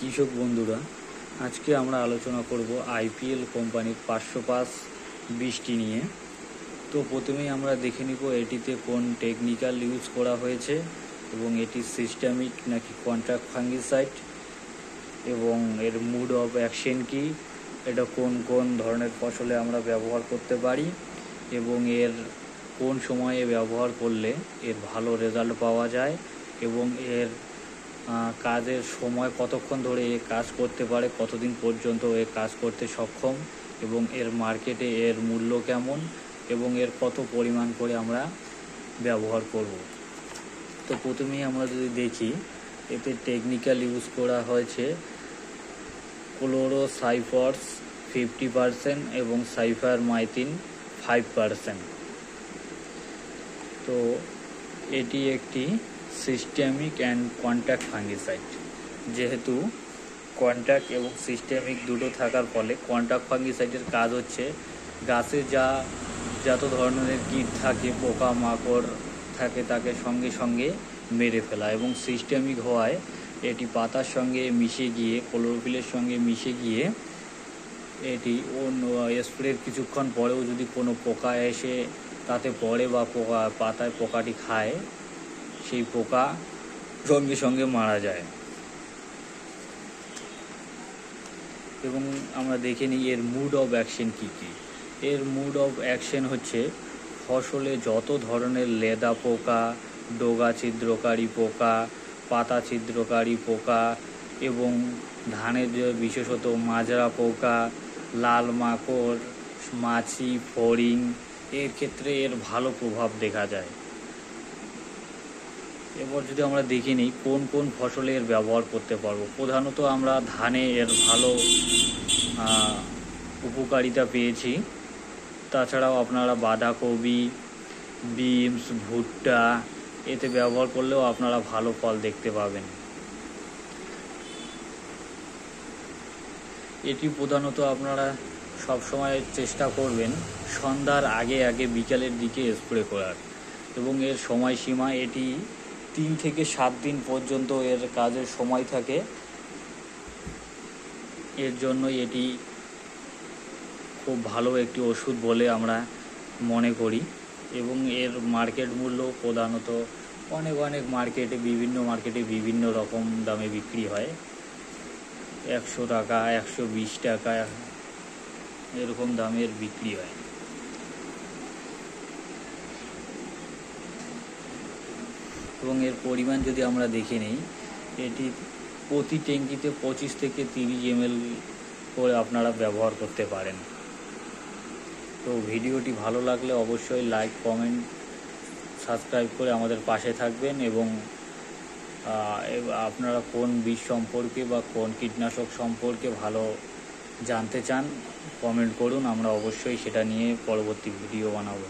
কৃষক বন্ধুরা, আজকে আমরা আলোচনা করব আইপিএল কোম্পানির 500+ বীজটি নিয়ে। তো প্রথমেই আমরা দেখে নিব এটিতে কোন টেকনিক্যাল ইউজ করা হয়েছে এবং এটি সিস্টেমিক নাকি কন্ট্রাক্ট ফাঙ্গিসাইড, এবং এর মুড অফ অ্যাকশন কি, এটা কোন কোন ধরনের ফসলে আমরা ব্যবহার করতে পারি এবং এর কোন সময়ে ব্যবহার করলে এর ভালো রেজাল্ট পাওয়া যায় এবং এর কাজের সময় কতক্ষণ ধরে এ কাজ করতে পারে, কতদিন পর্যন্ত এ কাজ করতে সক্ষম, এবং এর মার্কেটে এর মূল্য কেমন এবং এর কত পরিমাণ করে আমরা ব্যবহার করব। তো প্রথমেই আমরা যদি দেখি, এতে টেকনিক্যাল ইউজ করা হয়েছে ক্লোরোসাইফর্স 50% এবং সাইফারমাইথিন 5%। তো এটি একটি সিস্টেমিক অ্যান্ড কন্ট্যাক্ট ফাঙ্গিসাইড। যেহেতু কন্ট্যাক্ট এবং সিস্টেমিক দুটো থাকার ফলে কন্ট্যাক্ট ফাঙ্গিসাইডের কাজ হচ্ছে গাছে যত ধরনের কীট থাকে, পোকা মাকড় থাকে, তাকে সঙ্গে সঙ্গে মেরে ফেলা, এবং সিস্টেমিক হওয়ায় এটি পাতার সঙ্গে মিশে গিয়ে, ক্লোরোফিলের সঙ্গে মিশে গিয়ে এটি স্প্রের কিছুক্ষণ পরেও যদি কোনো পোকা এসে তাতে পড়ে বা পাতায় পোকাটি খায়, সেই পোকা সঙ্গে সঙ্গে মারা যায়। এবং আমরা দেখে নিই এর মুড অফ অ্যাকশন কী কী। এর মুড অফ অ্যাকশন হচ্ছে ফসলে যত ধরনের লেদা পোকা, ডগা ছিদ্রকারী পোকা, পাতা ছিদ্রকারী পোকা এবং ধানের বিশেষত মাজরা পোকা, লাল মাকড়, মাছি, ফড়িং, এর ক্ষেত্রে এর ভালো প্রভাব দেখা যায়। এবার যদি আমরা দেখে নিই কোন কোন ফসলে এর ব্যবহার করতে পারবো, প্রধানত আমরা ধানে এর ভালো উপকারিতা পেয়েছি। তাছাড়াও আপনারা বাঁধাকপি, বিনস, ভুট্টা এতে ব্যবহার করলেও আপনারা ভালো ফল দেখতে পাবেন। এটি প্রধানত আপনারা সবসময় চেষ্টা করবেন সন্ধ্যার আগে আগে বিকালের দিকে স্প্রে করার, এবং এর সময়সীমা এটি 3 থেকে 7 দিন পর্যন্ত এর কাজের সময় থাকে। এর জন্য এটি খুব ভালো একটি ওষুধ বলে আমরা মনে করি, এবং এর মার্কেট মূল্য প্রধানত অনেক মার্কেটে, বিভিন্ন রকম দামে বিক্রি হয়। 100 টাকা, 120 টাকা এরকম দামের বিক্রি হয়। এবং এর পরিমাণ যদি আমরা দেখে নিই, এটি প্রতি ট্যাঙ্কিতে 25 থেকে 30 ml করে আপনারা ব্যবহার করতে পারেন। তো ভিডিওটি ভালো লাগলে অবশ্যই লাইক, কমেন্ট, সাবস্ক্রাইব করে আমাদের পাশে থাকবেন, এবং আপনারা কোন বীজ সম্পর্কে বা কোন কীটনাশক সম্পর্কে ভালো জানতে চান কমেন্ট করুন, আমরা অবশ্যই সেটা নিয়ে পরবর্তী ভিডিও বানাবো।